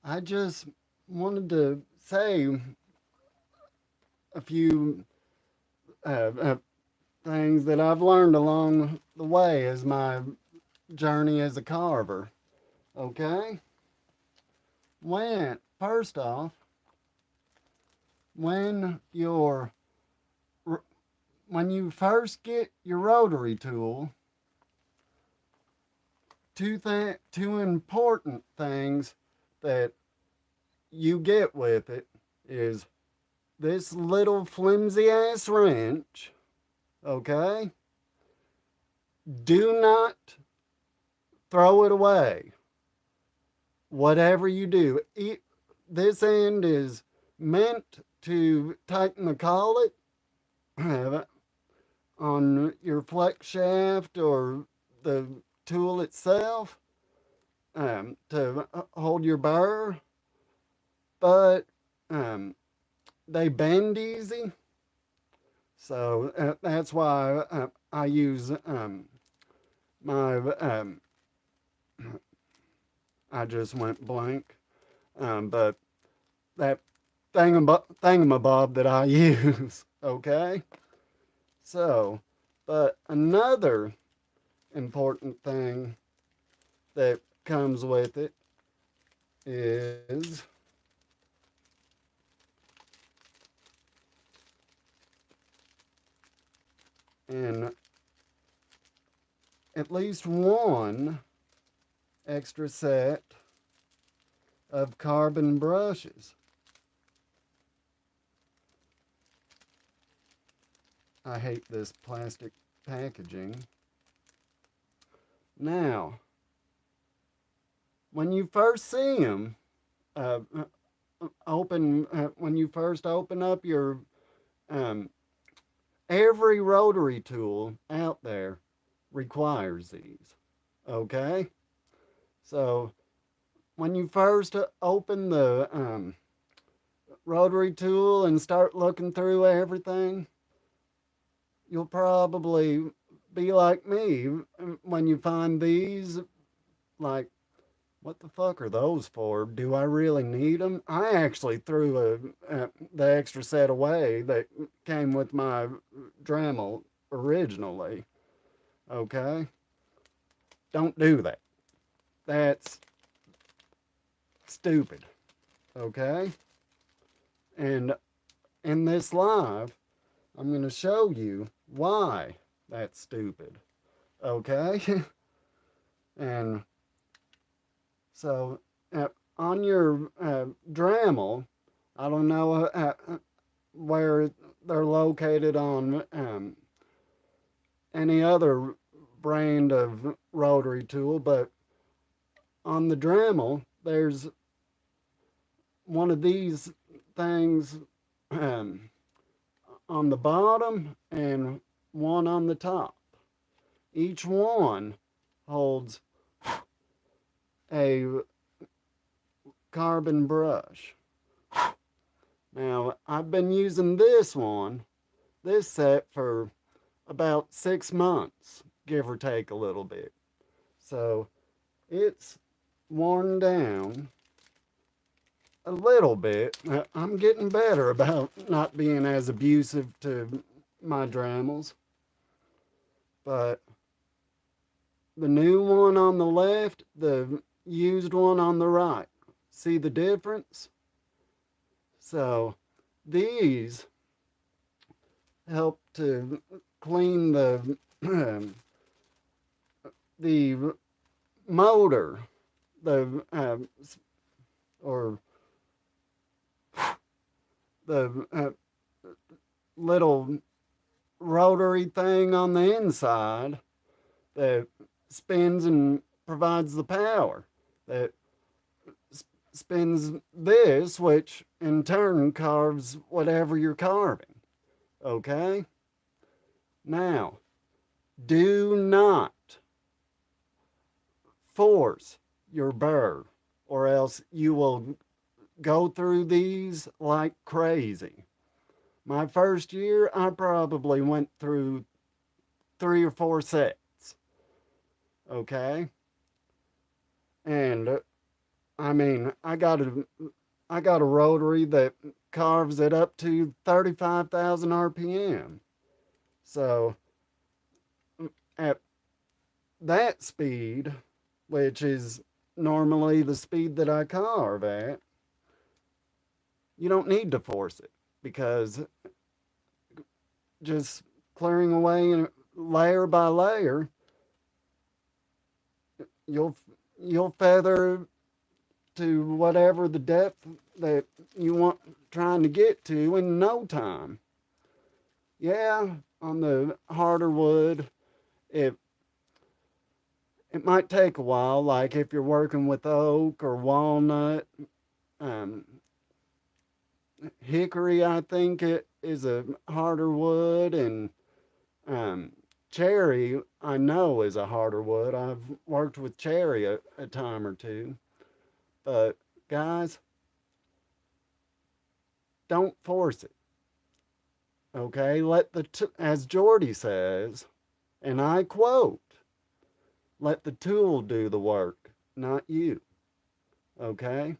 I just wanted to say a few uh, things that I've learned along the way as my journey as a carver. Okay? First off, when you're when you first get your rotary tool, two important things that you get with it is this little flimsy ass wrench. Okay? Do not throw it away. Whatever you do, this end is meant to tighten the collet on your flex shaft or the tool itself to hold your burr, but um, they bend easy. So that's why I use my. I just went blank. But that thingamabob that I use. Okay? So, but another important thing that comes with it is in at least one extra set of carbon brushes. I hate this plastic packaging. Now, when you first see them, uh, when you first open up your um, every rotary tool out there requires these. Okay? So when you first open the rotary tool and start looking through everything, you'll probably be like me when you find these, like, what the fuck are those for? Do I really need them? I actually threw the extra set away that came with my Dremel originally. Okay? Don't do that. That's stupid. Okay? And in this live, I'm going to show you why that's stupid. Okay? And so on your Dremel, I don't know where they're located on any other brand of rotary tool, but on the Dremel, there's one of these things um, on the bottom and one on the top. Each one holds a carbon brush. Now, I've been using this set for about 6 months, give or take a little bit. So it's worn down a little bit. I'm getting better about not being as abusive to my Dremels, but the new one on the left, the used one on the right. See the difference? So these help to clean the motor, the or the little rotary thing on the inside that spins and provides the power that spins this, which in turn carves whatever you're carving. Okay? Now, do not force your burr, or else you will go through these like crazy. My first year, I probably went through 3 or 4 sets. Okay? And I mean, I got a rotary that carves it up to 35,000 RPM. So at that speed, which is normally the speed that I carve at, you don't need to force it because just clearing away layer by layer, you'll you'll feather to whatever the depth that you want trying to get to in no time. Yeah, on the harder wood, it it might take a while. Like if you're working with oak or walnut, um, hickory, I think it is a harder wood, and um, cherry, I know is a harder wood. I've worked with cherry a time or two, but guys, don't force it. Okay, as Jordy says, and I quote, let the tool do the work, not you. Okay,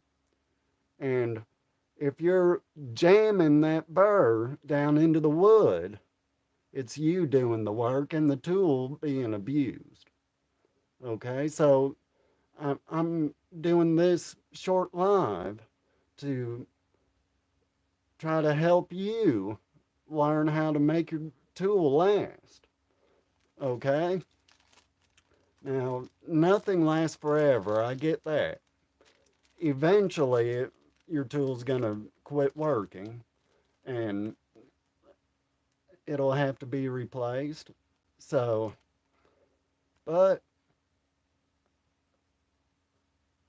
and if you're jamming that burr down into the wood, it's you doing the work and the tool being abused. Okay, so I'm doing this short live to try to help you learn how to make your tool last. Okay, now nothing lasts forever. I get that. Eventually, your tool's gonna quit working and it'll have to be replaced. So, but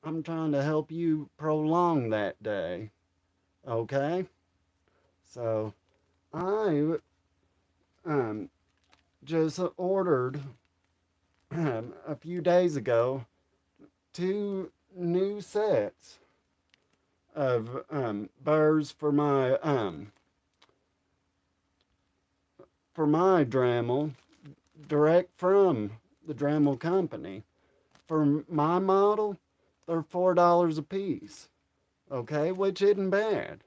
I'm trying to help you prolong that day. Okay? So, I um, just ordered a few days ago two new sets of burrs for my Dremel direct from the Dremel company. For my model, they're $4 a piece. Okay, which isn't bad.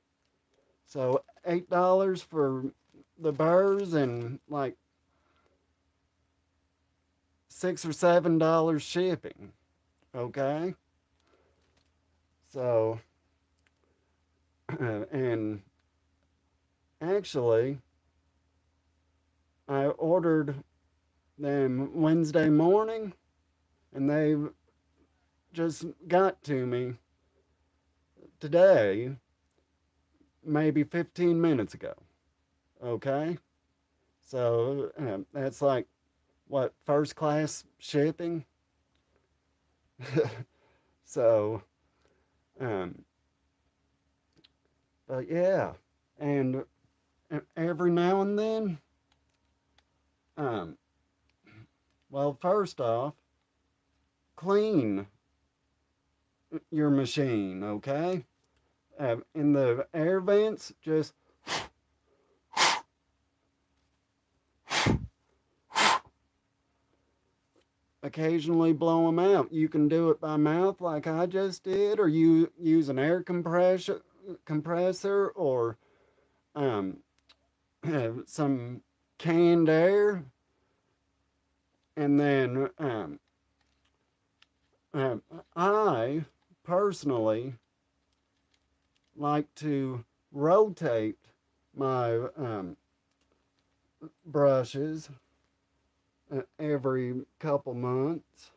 So $8 for the burrs and like $6 or $7 shipping. Okay, so and actually, I ordered them Wednesday morning, and they just got to me today, maybe 15 minutes ago. Okay, so that's like what, first class shipping. So, um, but yeah, and every now and then, um, well, first off, clean your machine, okay? In the air vents, just occasionally blow them out. You can do it by mouth like I just did, or you use an air compressor or um, some canned air, and then um, I personally like to rotate my brushes every couple months.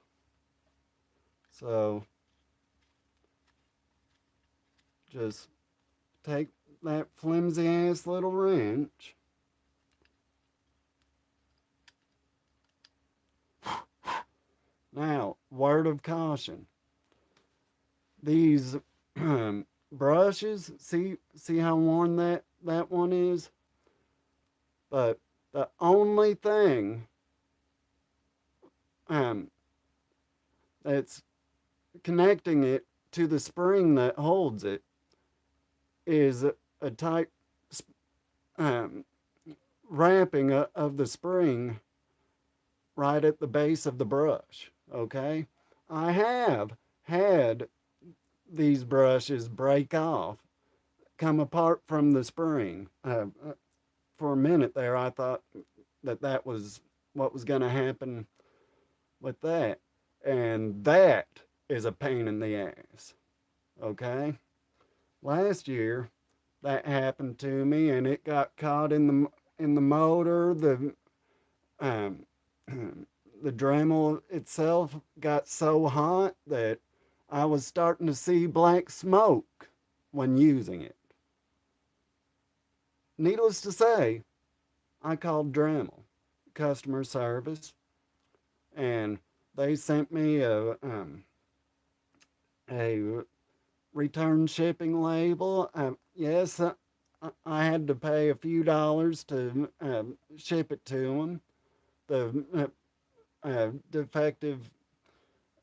So just take that flimsy ass little wrench. Now, word of caution. These brushes, see how worn that one is? But the only thing um, that's connecting it to the spring that holds it is a tight um, wrapping of the spring right at the base of the brush. Okay, I have had these brushes break off, come apart from the spring. For a minute there, I thought that was what was going to happen with that. And that is a pain in the ass. Okay? Last year, that happened to me and it got caught in the motor. Um, the Dremel itself got so hot that I was starting to see black smoke when using it. Needless to say, I called Dremel customer service and they sent me a return shipping label. Yes, I had to pay a few dollars to ship it to them. The defective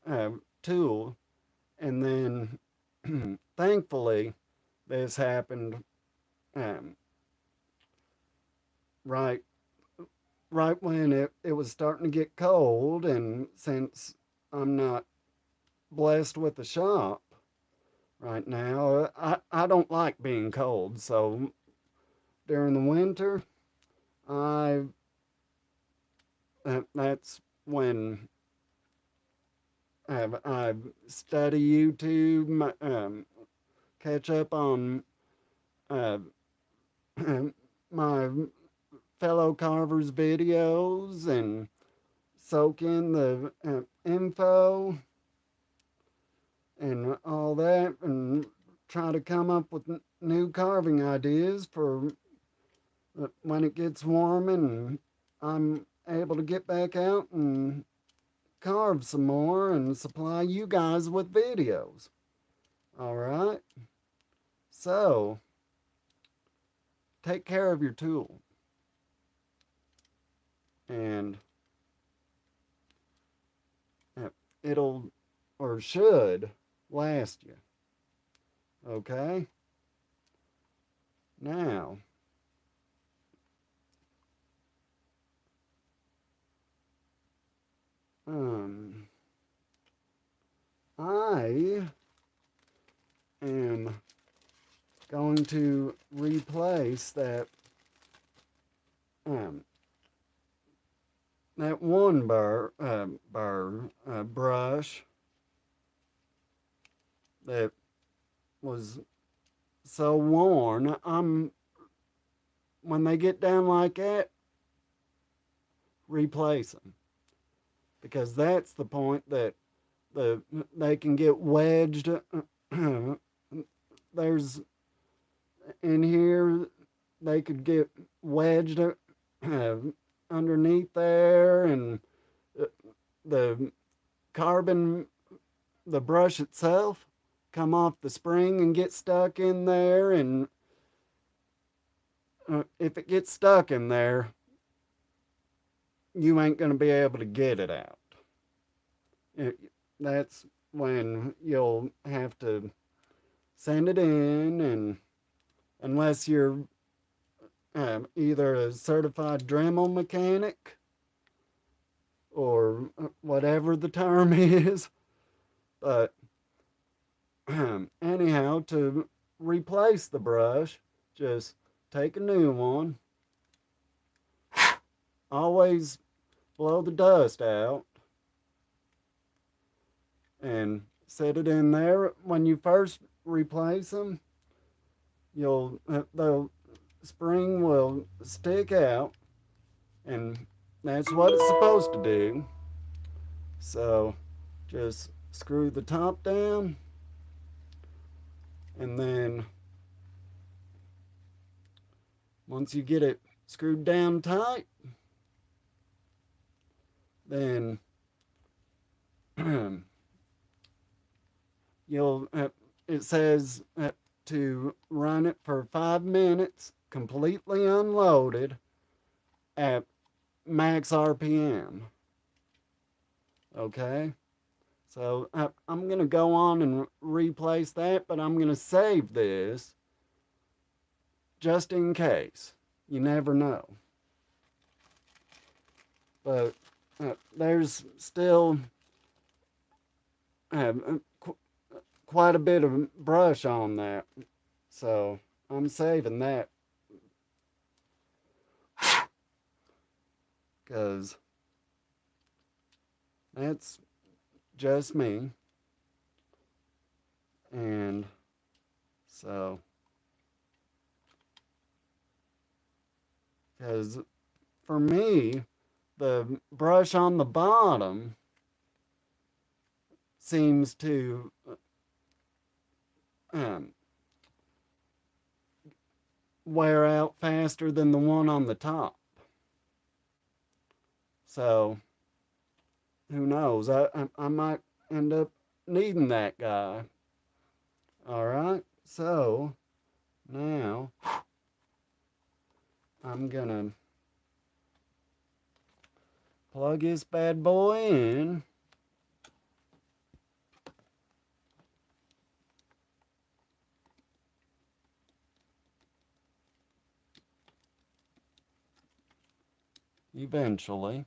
uh, tool, and then thankfully this happened um, right right when it was starting to get cold, and since I'm not blessed with a shop right now, I don't like being cold. So during the winter, I that's when I study YouTube, catch up on uh, my fellow carvers' videos, and soak in the info and all that, and try to come up with new carving ideas for when it gets warm and I'm able to get back out and carve some more and supply you guys with videos. All right? So, take care of your tool and uh, it'll or should last you. Okay? Now, um, I am going to replace um, that one brush that was so worn. When they get down like that, replace them, because that's the point that they can get wedged. There's in here they could get wedged underneath there, and uh, the carbon, the brush itself, come off the spring and get stuck in there. And if it gets stuck in there, you ain't going to be able to get it out. It, that's when you'll have to send it in, and unless you're either a certified Dremel mechanic or whatever the term is. But anyhow, to replace the brush, just take a new one. Always blow the dust out and set it in there. When you first replace them, the spring will stick out, and that's what it's supposed to do. So just screw the top down, and then once you get it screwed down tight, then you'll it says to run it for 5 minutes completely unloaded at max RPM. Okay, so I'm going to go on and replace that, but I'm going to save this just in case. You never know. But there's still uh, quite a bit of brush on that. So I'm saving that because that's just me. And so, because for me, the brush on the bottom seems to um, wear out faster than the one on the top. So, who knows? I might end up needing that guy. All right. So, now I'm going to plug this bad boy in. Eventually.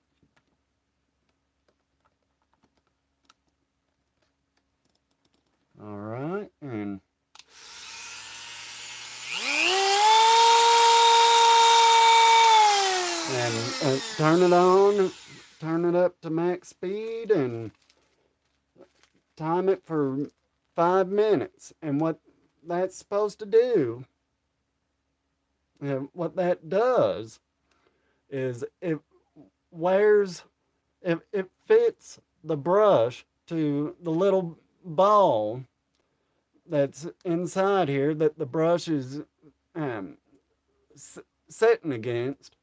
All right. And turn it on, turn it up to max speed, and time it for 5 minutes. And what that's supposed to do, and what that does, is wears, it fits the brush to the little ball that's inside here that the brush is um, sitting against,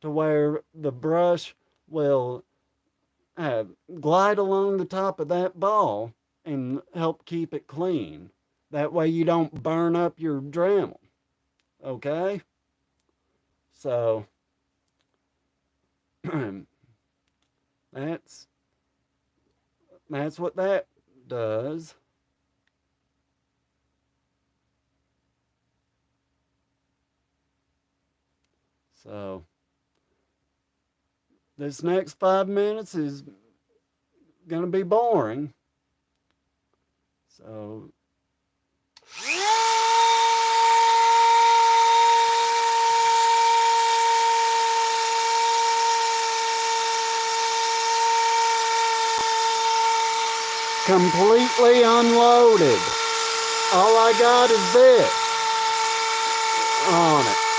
to where the brush will uh, glide along the top of that ball and help keep it clean. That way you don't burn up your Dremel. Okay? So that's what that does. So this next 5 minutes is gonna be boring. So completely unloaded. All I got is this on it.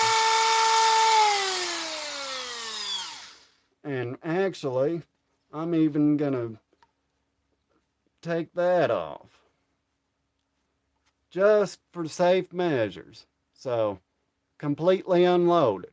And actually, I'm even gonna take that off just for safe measures. So completely unloaded.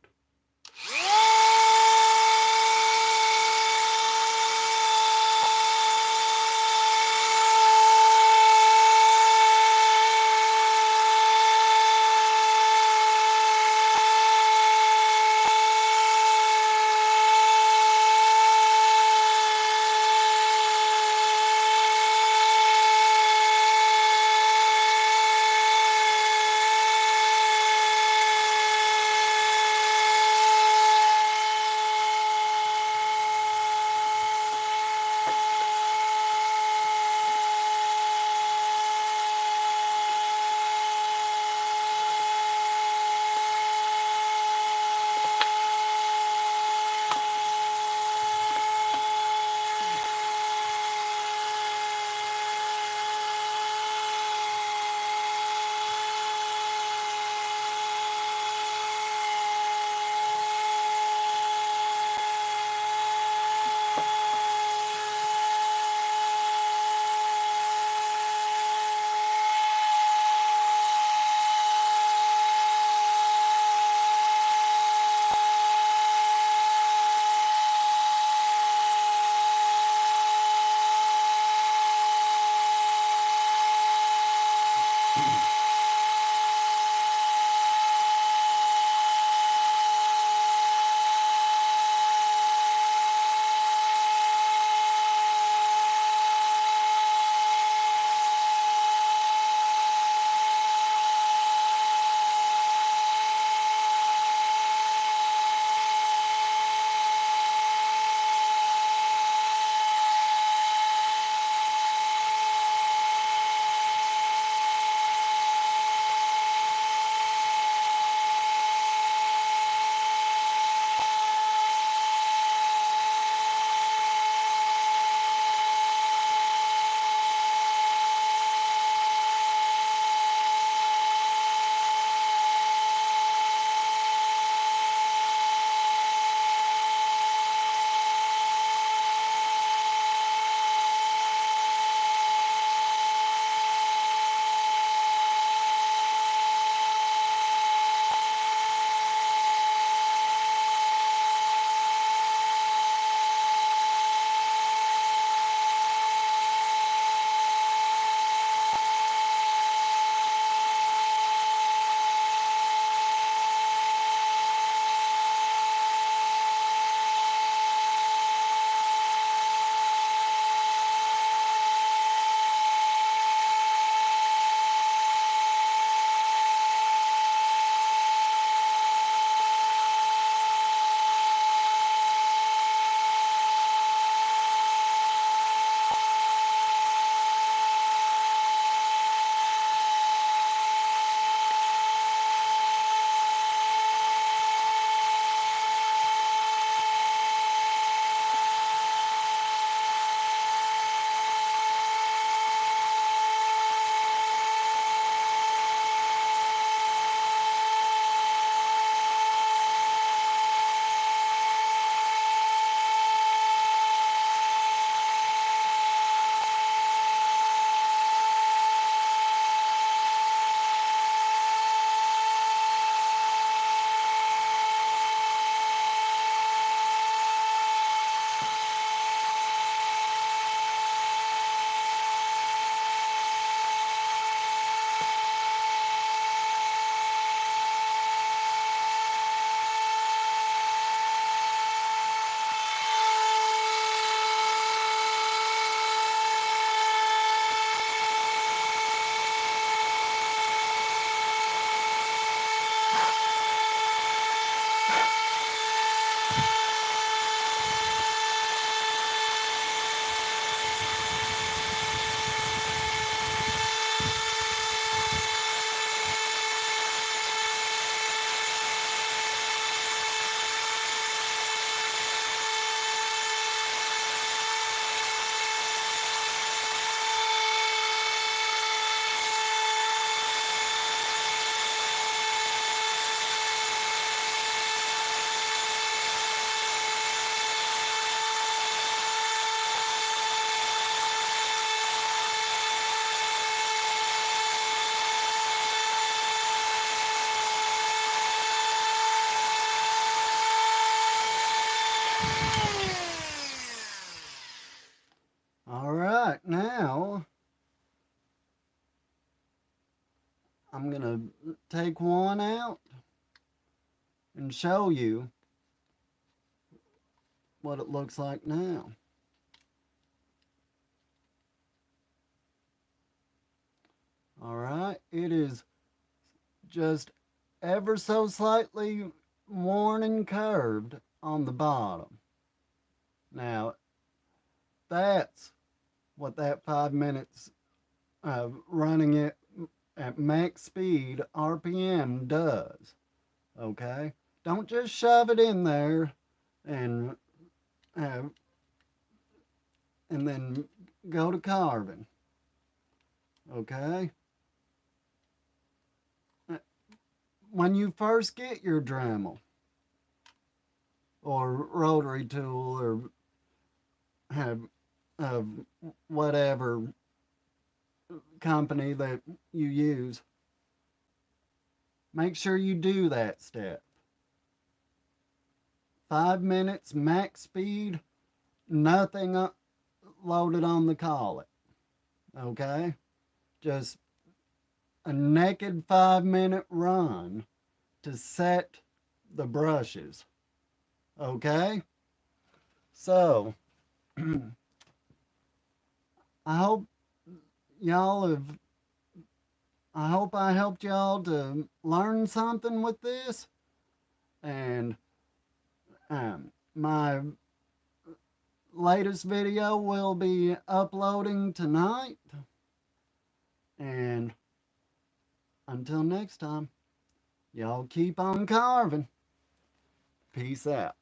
I'm going to take one out and show you what it looks like now. All right, it is just ever so slightly worn and curved on the bottom. Now, that's what that 5 minutes of running it at max speed RPM does. Okay? Don't just shove it in there and uh, and then go to carving. Okay? When you first get your Dremel or rotary tool or have whatever company that you use, make sure you do that step. 5 minutes max speed, nothing loaded on the collet. Okay? Just a naked 5 minute run to set the brushes. Okay? So, I hope y'all have, I hope I helped y'all to learn something with this. And my latest video will be uploading tonight. And until next time, y'all keep on carving. Peace out.